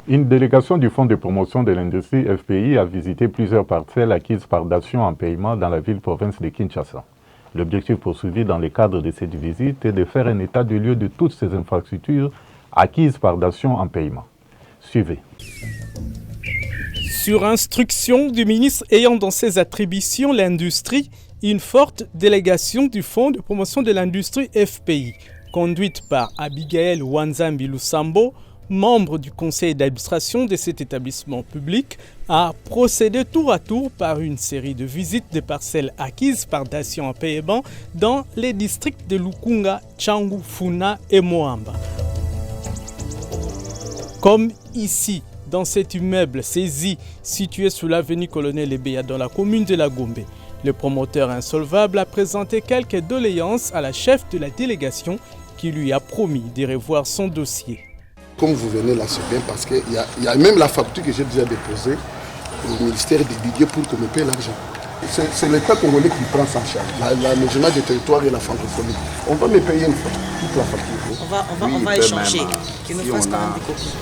Une délégation du Fonds de promotion de l'industrie FPI a visité plusieurs parcelles acquises par Dacion en paiement dans la ville-province de Kinshasa. L'objectif poursuivi dans le cadre de cette visite est de faire un état de lieu de toutes ces infrastructures acquises par Dacion en paiement. Suivez. Sur instruction du ministre ayant dans ses attributions l'industrie, une forte délégation du Fonds de promotion de l'industrie FPI, conduite par Abigail Wanzambi Lusambo, membre du conseil d'administration de cet établissement public, a procédé tour à tour par une série de visites de parcelles acquises par Dacion en paiement dans les districts de Lukunga, Tchangu, Funa et Moamba. Comme ici, dans cet immeuble saisi situé sous l'avenue Colonel Ebeya dans la commune de la Gombe. Le promoteur insolvable a présenté quelques doléances à la chef de la délégation qui lui a promis de revoir son dossier. Comme vous venez là, c'est bien parce qu'il y a même la facture que j'ai déjà déposée au ministère des Budgets pour qu'on me paie l'argent. C'est l'État congolais qui prend ça en charge, l'aménagement des territoires et la francophonie. On va me payer une fois, toute la facture. On va échanger, qu'ils nous fassent quand même des copies.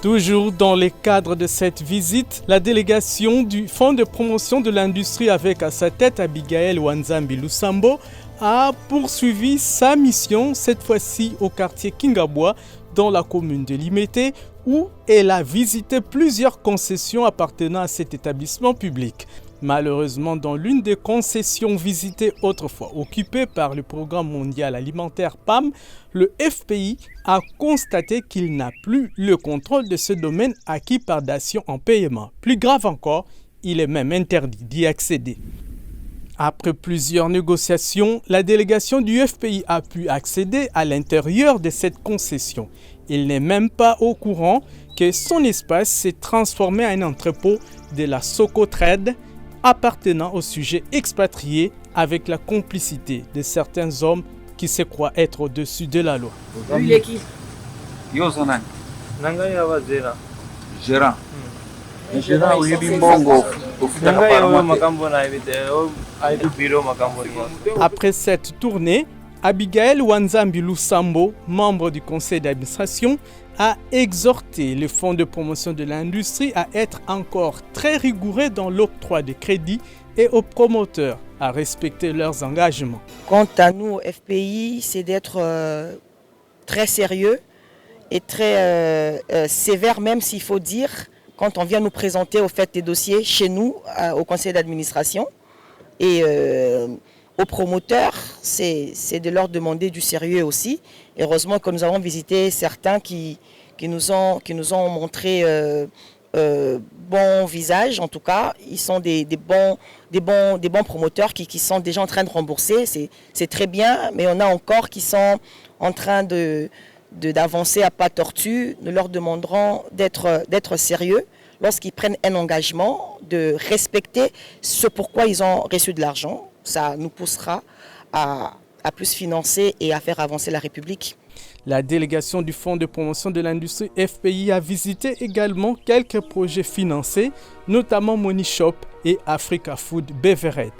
Toujours dans le cadre de cette visite, la délégation du Fonds de promotion de l'industrie avec à sa tête Abigail Wanzambi Lusambo a poursuivi sa mission, cette fois-ci au quartier Kingabwa, dans la commune de Limete, où elle a visité plusieurs concessions appartenant à cet établissement public. Malheureusement, dans l'une des concessions visitées autrefois occupée par le Programme mondial alimentaire PAM, le FPI a constaté qu'il n'a plus le contrôle de ce domaine acquis par Dacion en paiement. Plus grave encore, il est même interdit d'y accéder. Après plusieurs négociations, la délégation du FPI a pu accéder à l'intérieur de cette concession. Il n'est même pas au courant que son espace s'est transformé en un entrepôt de la Socotrade appartenant au sujet expatrié avec la complicité de certains hommes qui se croient être au-dessus de la loi. Lui, il est qui? Yosanan. Gérant. Après cette tournée, Abigail Wanzambi Lusambo, membre du conseil d'administration, a exhorté le Fonds de promotion de l'industrie à être encore très rigoureux dans l'octroi de crédits et aux promoteurs à respecter leurs engagements. Quant à nous, au FPI, c'est d'être très sérieux et très sévère, même s'il faut dire, quand on vient nous présenter au fait des dossiers chez nous, au conseil d'administration. Et aux promoteurs, c'est de leur demander du sérieux aussi. Heureusement que nous avons visité certains qui nous ont montré bon visage. En tout cas, ils sont des bons promoteurs qui sont déjà en train de rembourser. C'est très bien, mais on a encore qui sont en train d'avancer à pas tortue. Nous leur demanderons d'être sérieux lorsqu'ils prennent un engagement, de respecter ce pourquoi ils ont reçu de l'argent. Ça nous poussera à plus financer et à faire avancer la République. La délégation du Fonds de promotion de l'industrie FPI a visité également quelques projets financés, notamment Money Shop et Africa Food Beverage.